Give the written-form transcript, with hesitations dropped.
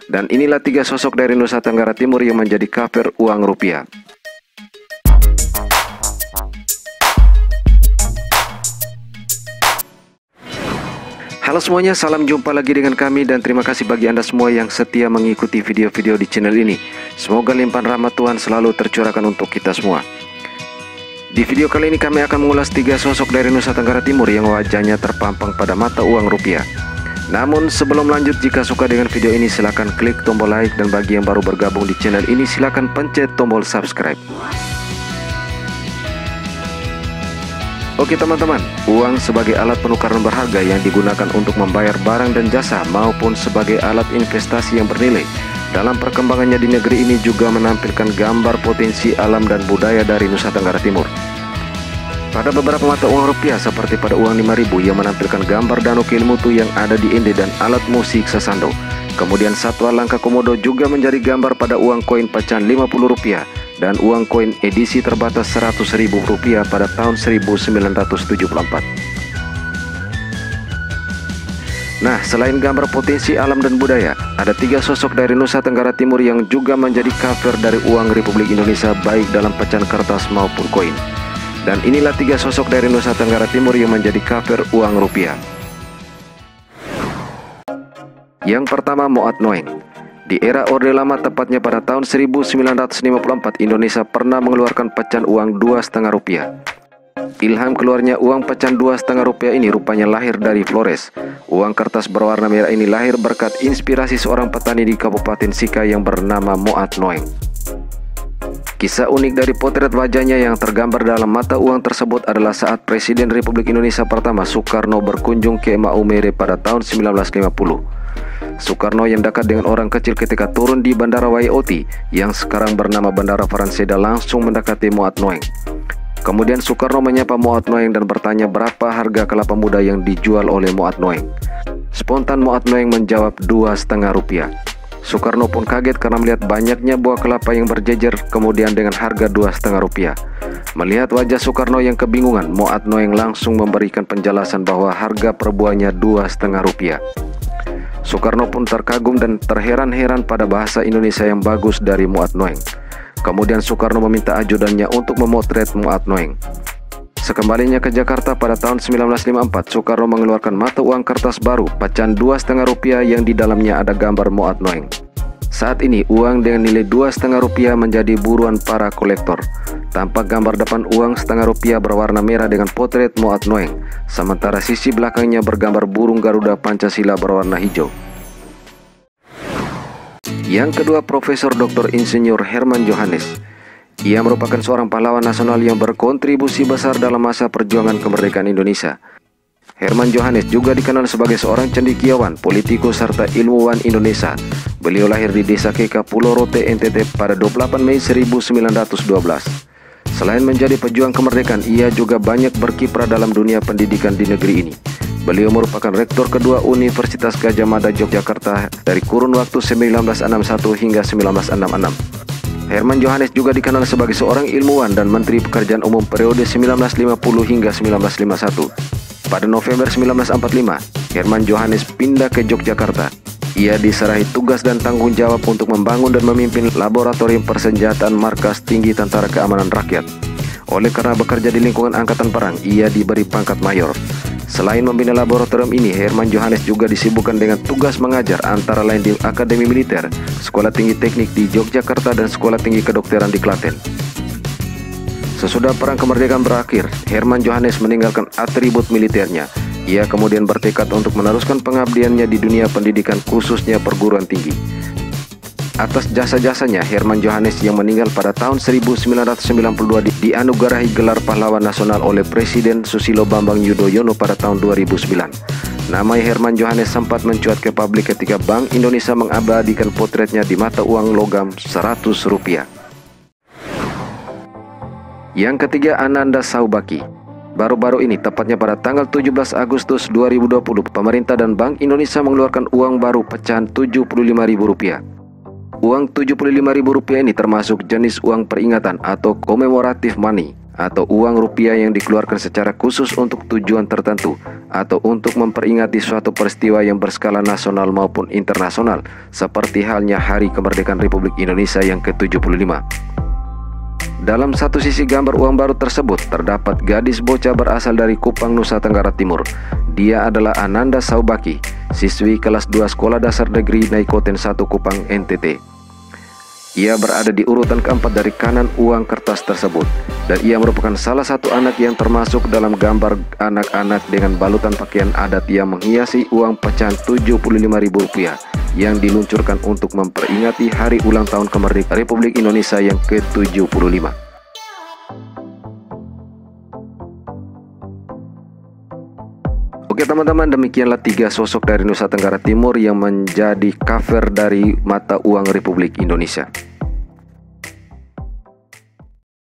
Dan inilah 3 sosok dari Nusa Tenggara Timur yang menjadi kafir uang rupiah. Halo semuanya, salam jumpa lagi dengan kami dan terima kasih bagi Anda semua yang setia mengikuti video-video di channel ini. Semoga limpahan rahmat Tuhan selalu tercurahkan untuk kita semua. Di video kali ini kami akan mengulas 3 sosok dari Nusa Tenggara Timur yang wajahnya terpampang pada mata uang rupiah. Namun sebelum lanjut, jika suka dengan video ini silahkan klik tombol like, dan bagi yang baru bergabung di channel ini silahkan pencet tombol subscribe. Oke teman-teman, uang sebagai alat penukaran berharga yang digunakan untuk membayar barang dan jasa maupun sebagai alat investasi yang bernilai. Dalam perkembangannya di negeri ini juga menampilkan gambar potensi alam dan budaya dari Nusa Tenggara Timur. Pada beberapa mata uang rupiah seperti pada uang 5.000 yang menampilkan gambar Danau Kelimutu yang ada di Inde dan alat musik Sasando. Kemudian satwa langka komodo juga menjadi gambar pada uang koin pecahan Rp50 dan uang koin edisi terbatas Rp100.000 pada tahun 1974. Nah, selain gambar potensi alam dan budaya, ada 3 sosok dari Nusa Tenggara Timur yang juga menjadi kafir dari uang Republik Indonesia baik dalam pecahan kertas maupun koin. Dan inilah 3 sosok dari Nusa Tenggara Timur yang menjadi kafir uang rupiah. Yang pertama, Moat Noeng. Di era Orde Lama, tepatnya pada tahun 1954, Indonesia pernah mengeluarkan pecahan uang Rp2,5. Ilham keluarnya uang pecahan Rp2,5 ini rupanya lahir dari Flores. Uang kertas berwarna merah ini lahir berkat inspirasi seorang petani di Kabupaten Sika yang bernama Moat Noeng. Kisah unik dari potret wajahnya yang tergambar dalam mata uang tersebut adalah saat Presiden Republik Indonesia pertama Soekarno berkunjung ke Maumere pada tahun 1950. Soekarno yang dekat dengan orang kecil ketika turun di Bandara Waioti yang sekarang bernama Bandara Faranseda langsung mendekati Moat Noeng. Kemudian Soekarno menyapa Moat Noeng dan bertanya berapa harga kelapa muda yang dijual oleh Moat Noeng. Spontan Moat Noeng menjawab Rp2,5. Soekarno pun kaget karena melihat banyaknya buah kelapa yang berjejer, kemudian dengan harga Rp2,5. Melihat wajah Soekarno yang kebingungan, Moat Noeng langsung memberikan penjelasan bahwa harga per buahnya Rp2,5. Soekarno pun terkagum dan terheran-heran pada bahasa Indonesia yang bagus dari Moat Noeng. Kemudian Soekarno meminta ajudannya untuk memotret Moat Noeng. Sekembalinya ke Jakarta pada tahun 1954, Soekarno mengeluarkan mata uang kertas baru pecahan Rp2,5 yang di dalamnya ada gambar Moat Noeng. Saat ini uang dengan nilai Rp2,5 menjadi buruan para kolektor. Tampak gambar depan uang Rp1,5 berwarna merah dengan potret Moat Noeng, sementara sisi belakangnya bergambar burung Garuda Pancasila berwarna hijau. Yang kedua, Profesor Dr. Insinyur Herman Johannes. Ia merupakan seorang pahlawan nasional yang berkontribusi besar dalam masa perjuangan kemerdekaan Indonesia. Herman Johannes juga dikenal sebagai seorang cendekiawan, politikus, serta ilmuwan Indonesia. Beliau lahir di Desa Keka, Pulau Rote, NTT pada 28 Mei 1912. Selain menjadi pejuang kemerdekaan, ia juga banyak berkiprah dalam dunia pendidikan di negeri ini. Beliau merupakan rektor kedua Universitas Gadjah Mada Yogyakarta dari kurun waktu 1961 hingga 1966. Herman Johannes juga dikenal sebagai seorang ilmuwan dan Menteri Pekerjaan Umum periode 1950 hingga 1951. Pada November 1945, Herman Johannes pindah ke Yogyakarta. Ia diserahi tugas dan tanggung jawab untuk membangun dan memimpin laboratorium persenjataan Markas Tinggi Tentara Keamanan Rakyat. Oleh karena bekerja di lingkungan Angkatan Perang, ia diberi pangkat mayor. Selain membina laboratorium ini, Herman Johannes juga disibukkan dengan tugas mengajar antara lain di Akademi Militer, Sekolah Tinggi Teknik di Yogyakarta, dan Sekolah Tinggi Kedokteran di Klaten. Sesudah Perang Kemerdekaan berakhir, Herman Johannes meninggalkan atribut militernya. Ia kemudian bertekad untuk meneruskan pengabdiannya di dunia pendidikan, khususnya perguruan tinggi. Atas jasa-jasanya, Herman Johannes yang meninggal pada tahun 1992 dianugerahi gelar pahlawan nasional oleh Presiden Susilo Bambang Yudhoyono pada tahun 2009. Nama Herman Johannes sempat mencuat ke publik ketika Bank Indonesia mengabadikan potretnya di mata uang logam Rp100. Yang ketiga, Ananda Saubaki. Baru-baru ini, tepatnya pada tanggal 17 Agustus 2020, pemerintah dan Bank Indonesia mengeluarkan uang baru pecahan Rp75.000. Uang Rp75.000 ini termasuk jenis uang peringatan atau commemorative money. atau uang rupiah yang dikeluarkan secara khusus untuk tujuan tertentu atau untuk memperingati suatu peristiwa yang berskala nasional maupun internasional, seperti halnya Hari Kemerdekaan Republik Indonesia yang ke-75. Dalam satu sisi gambar uang baru tersebut terdapat gadis bocah berasal dari Kupang, Nusa Tenggara Timur. Dia adalah Ananda Saubaki, siswi kelas 2 Sekolah Dasar Negeri Naikoten 1 Kupang, NTT. Ia berada di urutan keempat dari kanan uang kertas tersebut, dan ia merupakan salah satu anak yang termasuk dalam gambar anak-anak dengan balutan pakaian adat yang menghiasi uang pecahan Rp75.000 yang diluncurkan untuk memperingati hari ulang tahun kemerdekaan Republik Indonesia yang ke-75. Oke teman-teman, demikianlah 3 sosok dari Nusa Tenggara Timur yang menjadi cover dari mata uang Republik Indonesia.